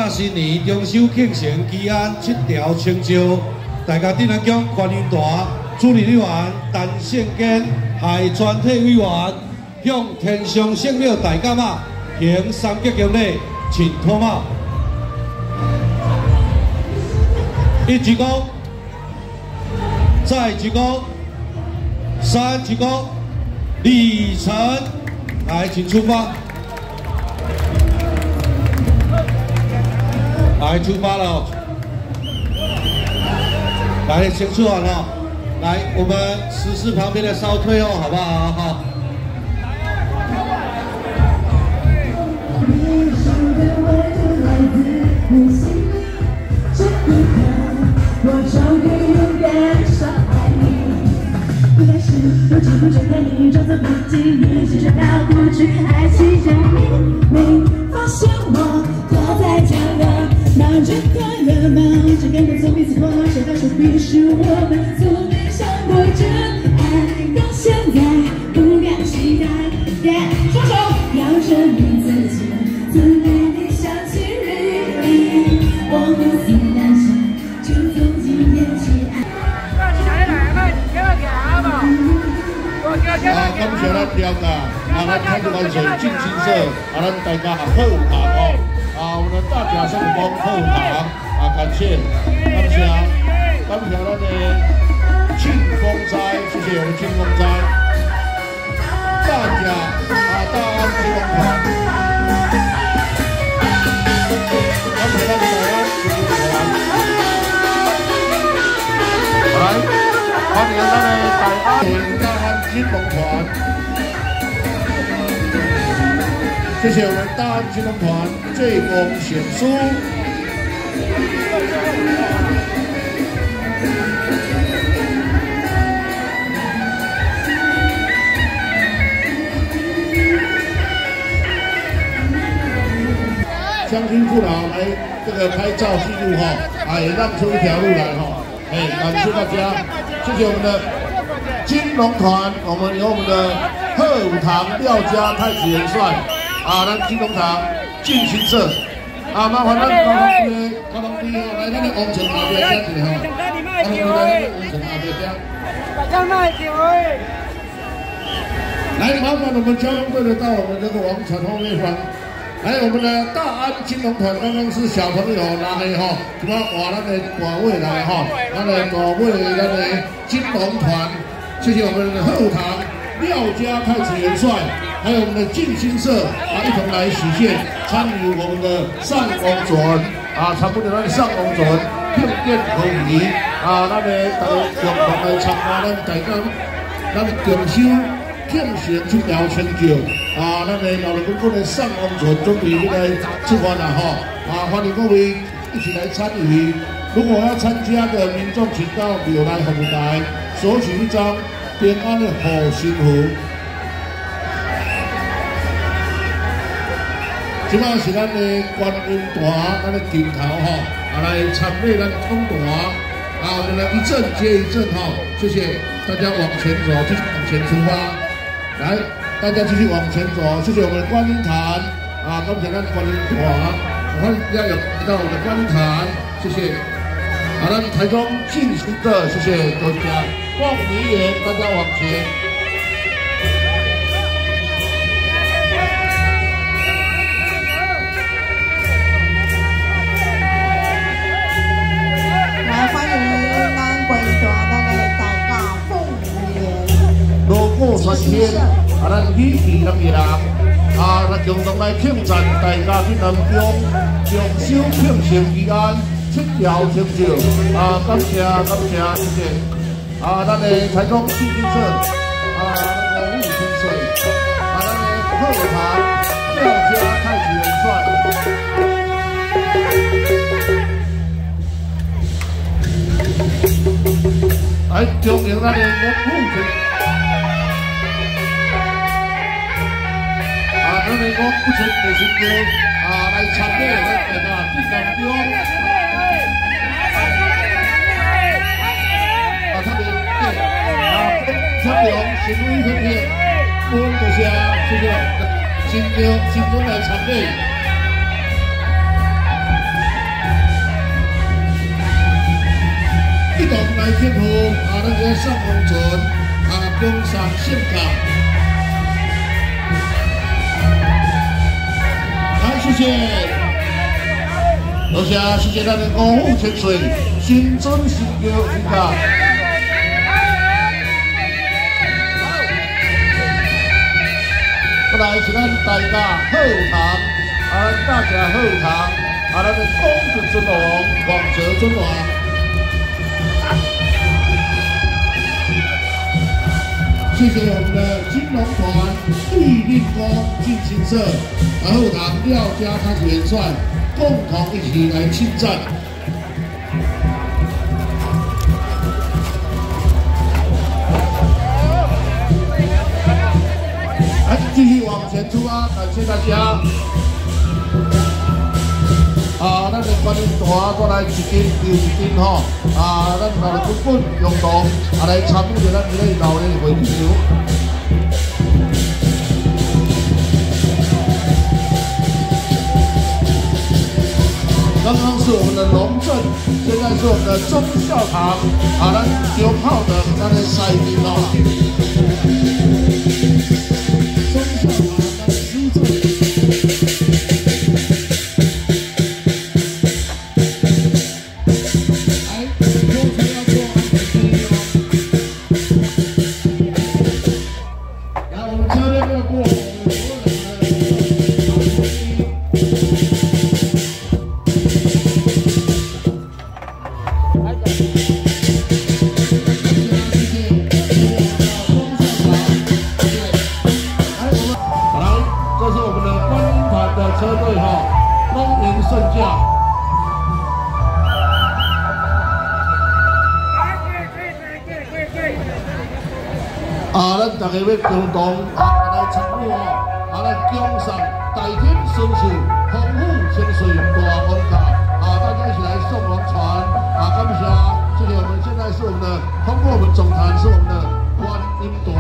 大新年中秋庆成期安7条成就，大家镇南宫观音坛主任委员陈胜坚，系全体委员向天上圣庙大甲妈行3级敬礼，请脱帽。1鞠躬，再鞠躬，3鞠躬，礼成，来，请出发。 来出发了哦！来，先出完了。来，我们石狮旁边的稍退后，好不好？好。不知不觉看你装作不经意，心酸到不去，爱情让你没发现我躲在角落。 忙着快乐，忙着感动，从彼此破谁到手必是我们从没想过真爱，到现在不敢期待。双手要证明自己，曾对你想起日我不曾担心，就从今天起爱。感谢咱调教，咱看住完成进青色，咱大家好好哦。 我们的大甲圣公后堂感谢咱的庆丰斋，谢谢我们庆丰斋，大甲大安庆丰团，感谢咱大安庆丰团，来欢迎咱的大安庆丰团。 谢谢我们大安庆丰团醉风显书，乡亲父老来这个拍照记录哈，也让出一条路来哈，感谢大家，谢谢我们的金龙团，我们有我们的贺武堂廖家太子元帅。 咱金龙堂进行社，麻烦咱交通队来咱的王城后边站一下吼，交通队来王城后边站。大家慢点喂。来，麻烦我们交通队的到我们这个王城后面方。来，我们的大安金龙团刚刚是小朋友拿的哈，什么哇，咱的大尾来哈，咱的大尾，咱的金龙团，谢谢我们的后堂廖家太子元帅。 还有我们的静心社一同来实现参与我们的上公船参与咱的上公船庆典可以咱的共同来参加咱大家咱共修庆成7条成就咱的老人公的上公船准备要来出发了欢迎各位一起来参与。如果要参加的民众，请到柳来红台索取一张平安的护身符。 即摆是咱的观音坛，咱的顶头来参与咱公坛我们来一阵接一阵谢谢大家往前走，继续往前出发，来，大家继续往前走，谢谢我们的观音坛感谢咱观音坛，欢迎大家有到我们的观音坛，谢谢咱台中进行的，谢谢大家，望梨园，大家往前。 欢迎咱观音团咱的大家凤梨园。路过传天，咱喜气洋洋，咱共同来庆赞大家去南中中秋庆成期安7条成就，感谢谢谢，咱的台中进行社，咱的吴清水，咱的贺堂廖家太子元帅。 来，中央咱的吴清，咱的吴清卫生队来参与咱大家进南中。参与新委分片，我们就是新中来参与。来祝福咱个上红村工商盛港。来，谢谢，多谢，谢谢咱的五虎千岁，新春新桥新港。再来是咱大家贺堂，大家贺堂，咱的公主尊王、广泽尊王。 谢谢我们的金龙团玉令宫进行社，后堂廖家开始元帅，共同一起来亲战。来，继续往前出啊！感谢大家。咱的观音大再来一斤又一斤吼，咱来滚滚用动，来参与着咱这个老的会球。刚刚是我们的龙镇，现在是我们的忠孝堂，咱9号的咱的赛兵哦。忠孝堂，咱的书镇。 车队哈，恭迎圣驾。咱大家要共同来参与哦，来奖赏大天顺寿、丰富千岁大恩卡，大家一起来送王船，感谢，谢谢我们现在是我们的，通过我们总坛是我们的观音团。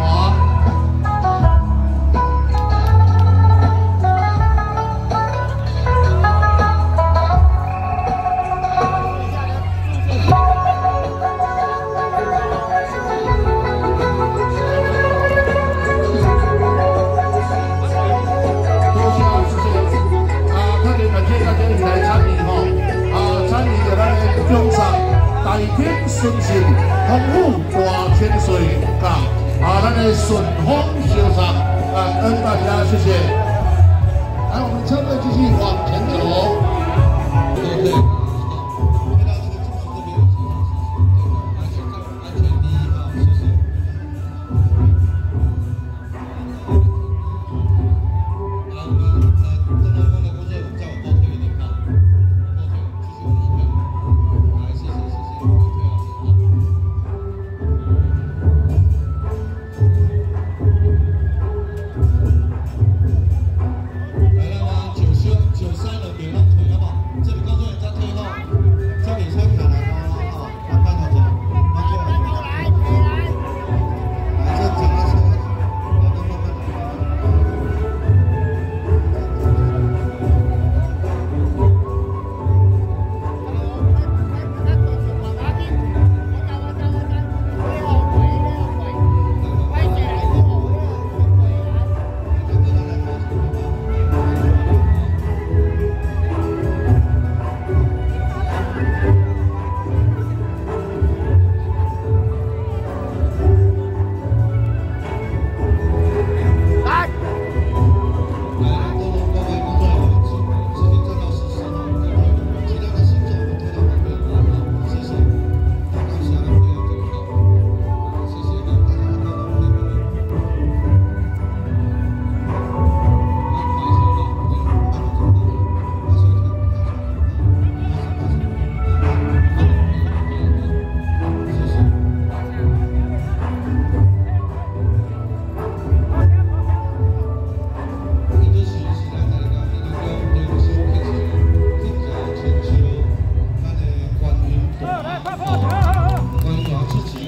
大天顺寿，丰富大千岁港，咱的顺风修长，感恩大家，谢谢。来，我们车队继续往前走。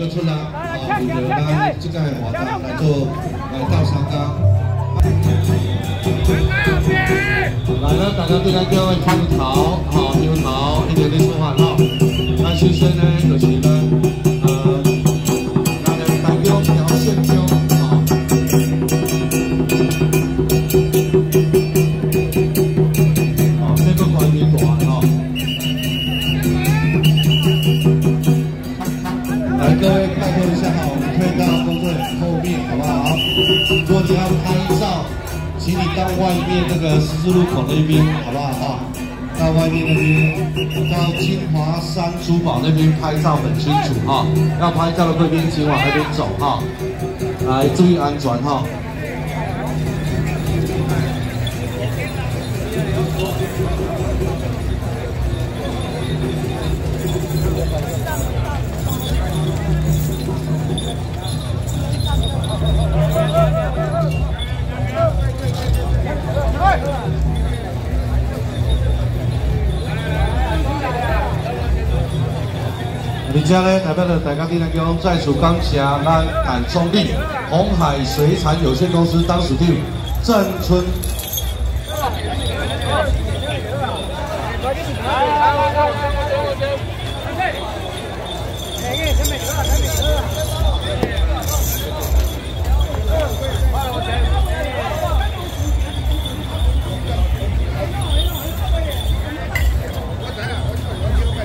出来负责咱这个活动来做到相当。来了，大家对咱各位参考，牛头一点点说话哈。那首先呢，就是咱。请你到外面那个十字路口那边，好不好哈？到外面那边，到金华山珠宝那边拍照很清楚哈。要拍照的贵宾请往那边走哈，来注意安全哈。而且呢，代表着大家今天讲再次感谢咱台中立鸿海水产有限公司董事长郑春。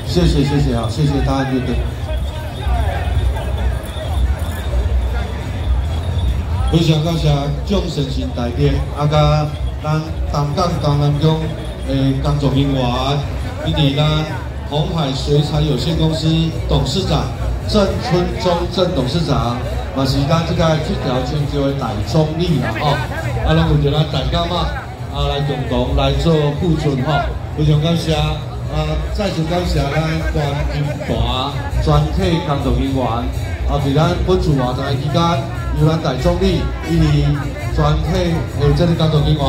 谢谢啊，谢谢大家乐队。非常感谢蒋先生大家，甲咱淡江江南宫的工作人员，以及咱鸿海水产有限公司董事长郑春忠郑董事长，嘛是咱这个这条泉州的大总理啦吼，拢有着咱大家嘛来共同来做护存吼，非常感谢。再次感谢咱观音团全体工作人员，伫咱本次活动的期间，由咱大总理以及全体的这个工作人员，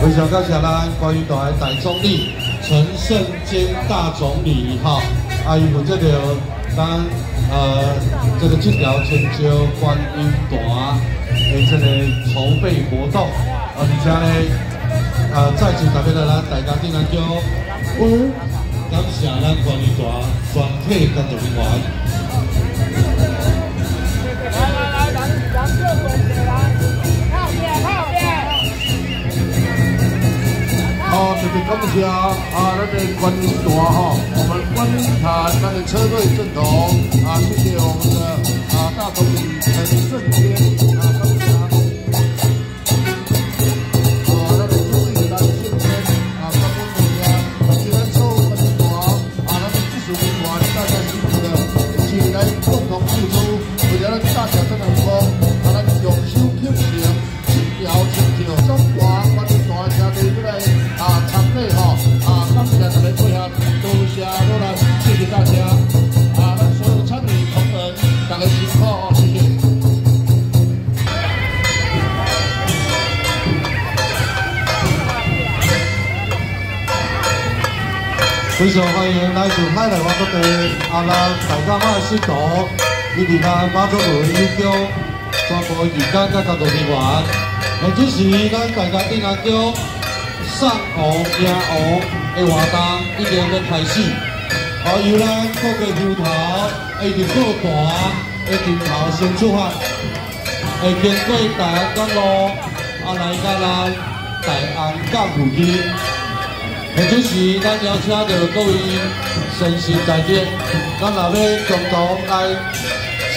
非常感谢咱观音团的大总理陈胜坚大总理哈，伊负责着咱这个这条泉州观音团的这个筹备活动。而且呢，再次特别的咱大家顶咱叫感谢咱观音团全体工作人员。好，特别感谢咱的观音团哈，我们观音坛咱的车队阵容谢谢我们的大总理陈胜坚感谢。大小真的说，咱用手庆祝，一条庆祝中华观音团兄弟这个参与吼，感谢大家配合，多谢多来，谢谢大家，咱所有参与同仁，大家辛苦哦，谢谢。非常欢迎来自海内外各地咱大家妈的信徒。以及咱马祖文友叫全部义工甲工作人员，这是咱大家顶下叫送王迎王的活动已经要开始，由咱各个头头一直各团的头头先出发，会经过大安公路，来到咱大安港附近。这时咱邀请到各位先生大姐，咱若要共同来。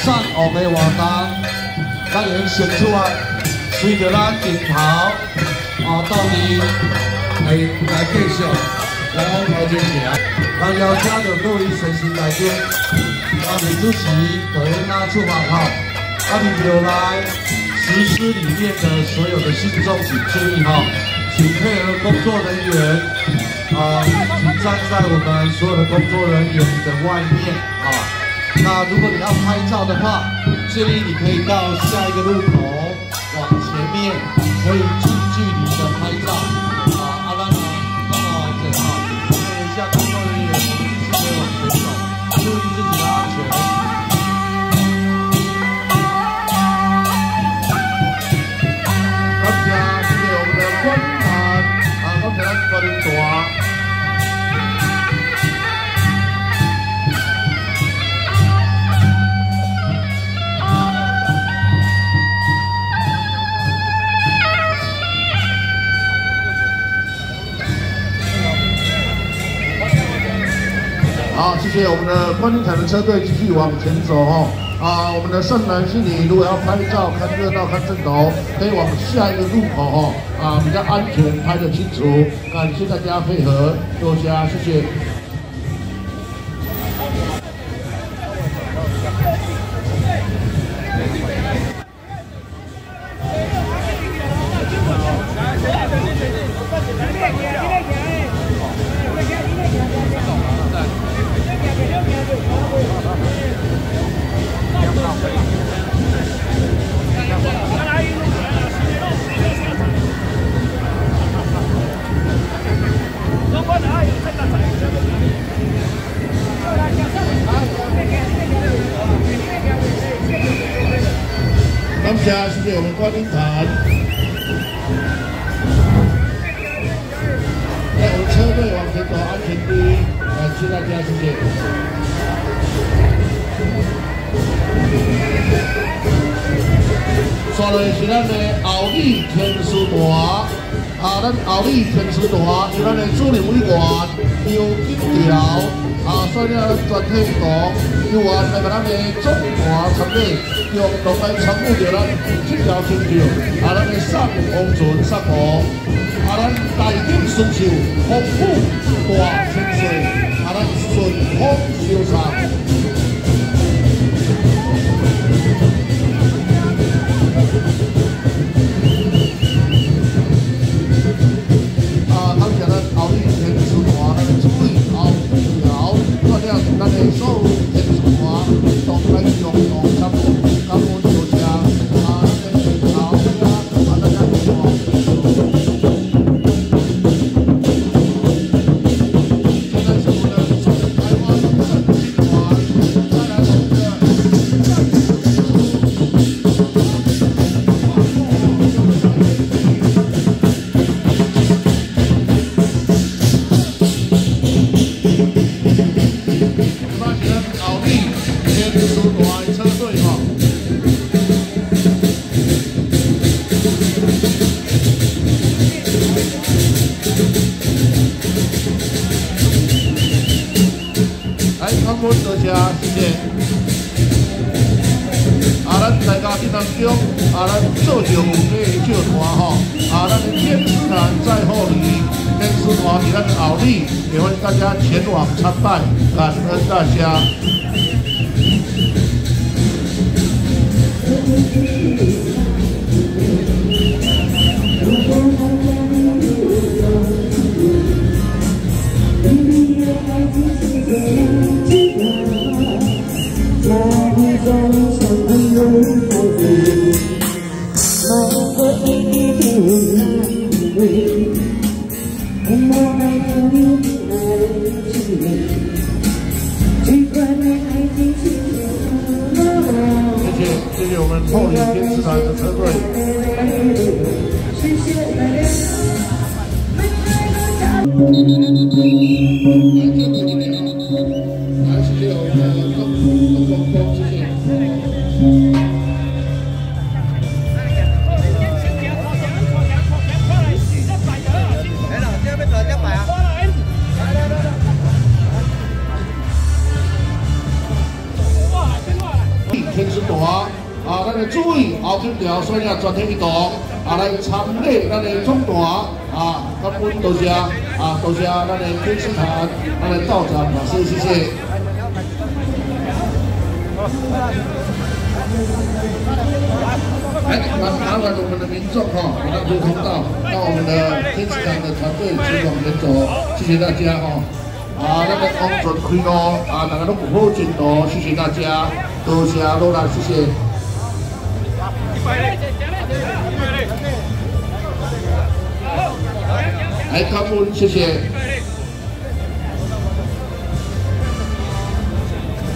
送王的活动，咱已经先出发，随着咱镜头到底来继续来往头前行。咱邀请到各位先生大姐，李主席和咱出发后，你就来实施里面的所有的信众请注意哈，请配合工作人员请站在我们所有的工作人员的外面那如果你要拍照的话，建议你可以到下一个路口往前面，可以近距离的拍照。那你刚好完整配合一下工作人员，是可以往前走，注意自己的安全。感谢我们的观音坛感谢咱观音团。好，谢谢我们的观音坛的车队继续往前走我们的盛南是你如果要拍照、看热闹、看镜头，可以往下一个入口比较安全，拍得清楚。感谢大家配合，多谢，谢谢。谢谢我们观音坛，来我们车队往前走，安全第一，感谢大家，谢谢。刷落是咱的后里天师团，咱后里天师团由咱的主任委员刘金条率领全体同由我来甲咱的总团参与。共同来参与着咱这条成就，咱的上红船上河，咱大景顺秀，丰富大千岁，咱顺风潇洒。感谢咱后里天师团咱的主委后条，带领咱的所有天师团同来共同参与。感恩多谢，大家好。现在是我们的台湾正金团，再来是我们的。发现奥利天书团车队感恩多谢，谢谢。咱大家这当中，咱做着有嘅少团咱的天师坛在后里，天师团是咱后里，也欢迎大家前往参拜，感恩大家。谢谢我们后里天师坛的车队。天师团咱的主委后金条率领全体一同来参与咱的总团感恩多谢多谢咱的天师坛咱的道长老师，谢谢。来，麻烦我们的民众让出通道，让我们的天师坛的团队前往前走，谢谢大家咱的安全开路大家都不好进度，谢谢大家，多谢努力，谢谢。来，感恩，谢谢。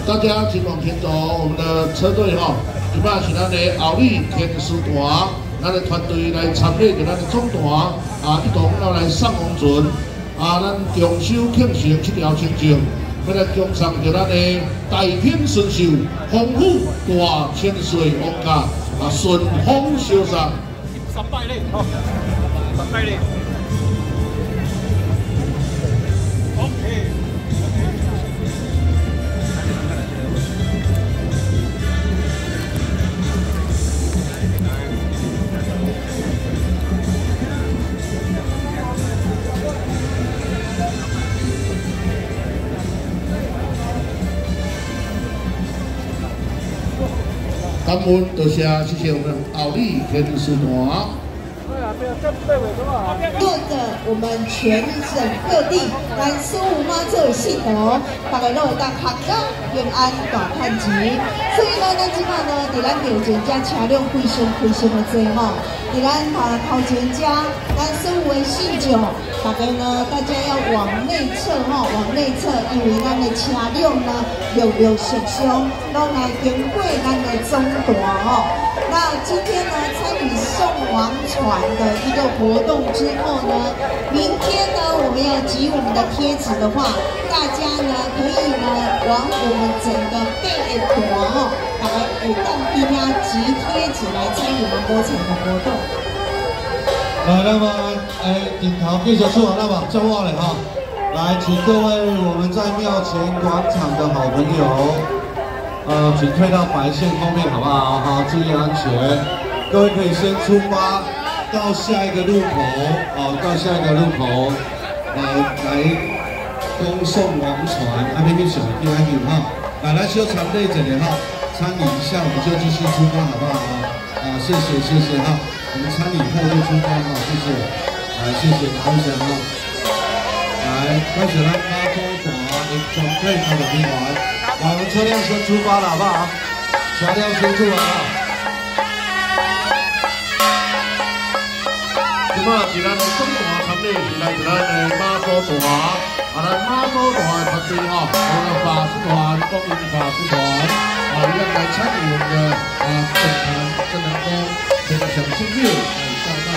大家前往前走，我们的车队一般是咱的后里天师团，咱的团队来参与着咱的总团一同来上红船咱重修庆成这条亲像，要来恭送着咱的大天顺寿，丰富大千岁王家顺风潇洒。3拜礼，3拜礼。感恩，多谢，谢谢我们奥利天使团。 对着我们全省各地咱苏武妈祖的信徒，大家都会当合家平安大汉吉。所以呢，咱即摆呢，伫咱庙前遮车辆非常的多吼。伫咱头前遮，咱苏武的信众，大家呢，大家要往内侧吼，往内侧，因为咱的车辆呢，陆续上拢来经过咱的中大吼。那今天呢，参与送王船的一个活动之后呢，明天呢，我们要集我们的贴纸的话，大家呢可以呢往我们整个背的团哦，大家会当地下集贴纸来参与我们播场的活动。来，那么顶头继续出完了吧？叫我了哈！来，请各位我们在庙前广场的好朋友。 请退到白线后面好不好？好，注意安全。各位可以先出发到下一个路口，到下一个路口，来恭送王船，那边小弟安有哈，来修长队整的哈，参与一下我们就继续出发好不好？谢谢哈，我们参与后就出发哈，谢谢，谢谢高翔哈，来，开始啦，妈祖团准备好的兵团。 来，我们车辆先出发了，好不好？车辆先出发啊！即摆是咱中大参礼，是来自咱的妈祖团，咱妈祖团的团队吼，我们法师团、光明法师团，一样来参与我们的正能光这个小庆六上当。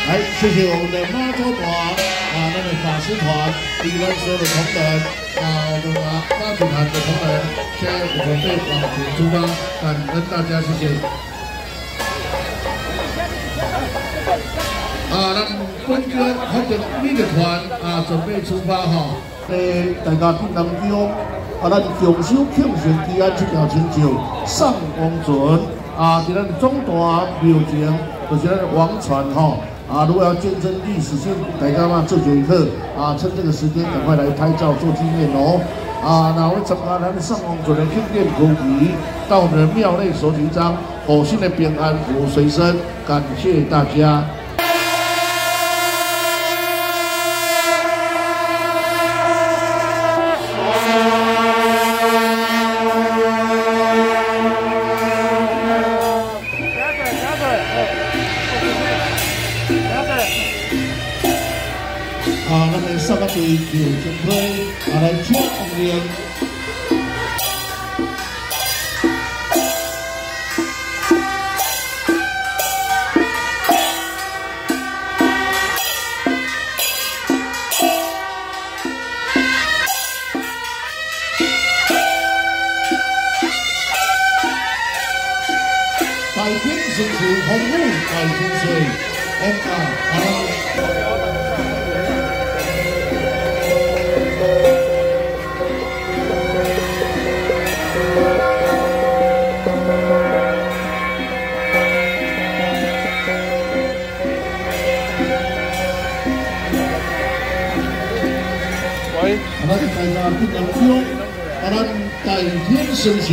来，谢谢我们的妈祖团那个法师团，以及所有的同仁我们妈祖团的同仁，现在我们准备往前出发，感恩大家，谢谢。咱本哥或者你的团准备出发哈，大家听当中咱重修庆顺基安这条亲像上王船伫咱中大庙前，就是咱的王船吼。 如果要见证历史性，大家嘛做一刻趁这个时间赶快来拍照做纪念哦。那我参加咱上王船的庆典科仪，到我们的庙内手提章，火星的平安符随身，感谢大家。 咱们上个队就准备来抢红莲。大天神是红雾，大天水，咱大家不能中，咱大天神秀，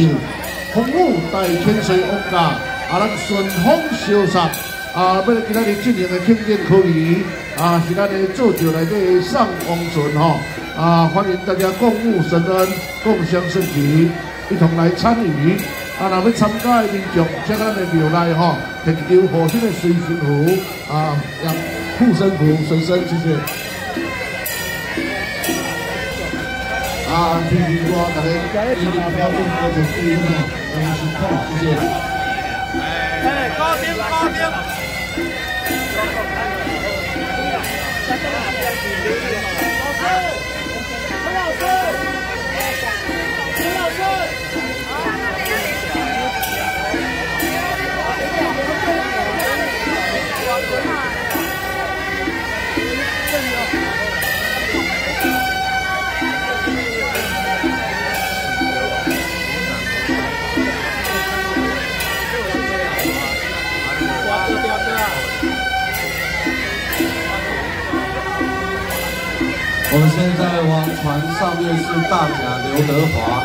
红舞大天水王家，咱顺风潇洒，要今仔日进行的庆典科仪，是咱的做酒内底上王船吼，欢迎大家共沐神恩，共襄盛举，一同来参与。若要参加的民众，在咱的庙内吼，摕一张火星的随身符，让护身符随身，谢谢。 谢谢我大家一定要共同的注意哈，辛苦，谢谢。高兴高兴。陈老师，陈老师。 啊，现在往船上面是大甲刘德华，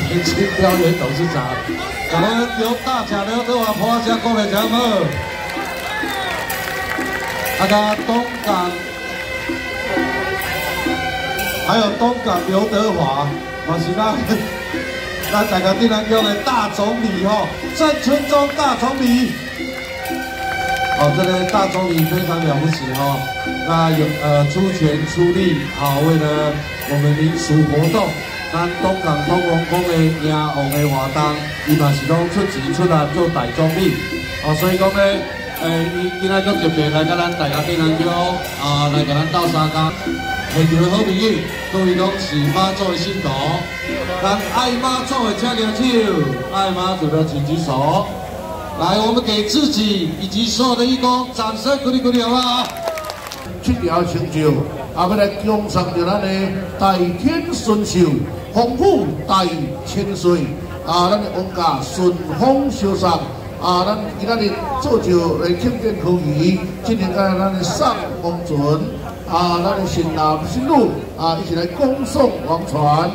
年轻表演董事长，咱们由大甲刘德华婆家过来讲么？那个东港，还有东港刘德华，嘛是咱大家定南叫的大总理吼，郑春忠大总理。哦，这个大总理非常了不起哈，那有出钱出力，好为了我们民俗活动，咱东港通龙宫的赢王的活动，伊嘛是拢出钱出力做大总理，哦，所以讲呢，伊今仔个特别来甲咱大家定南叫来甲咱斗相共，现场的好朋友，各位拢是妈祖的信徒，咱爱妈祖的请举手，爱妈祖的请举手。来，我们给自己以及所有的义工掌声鼓励鼓励，好不好？这条成就，要来奖赏着咱的大天顺寿，丰富大千岁，咱的王家顺风烧送，咱今仔日做就来庆典可以，今年咱的上王船，咱的新郎新妇，一起来恭送王船。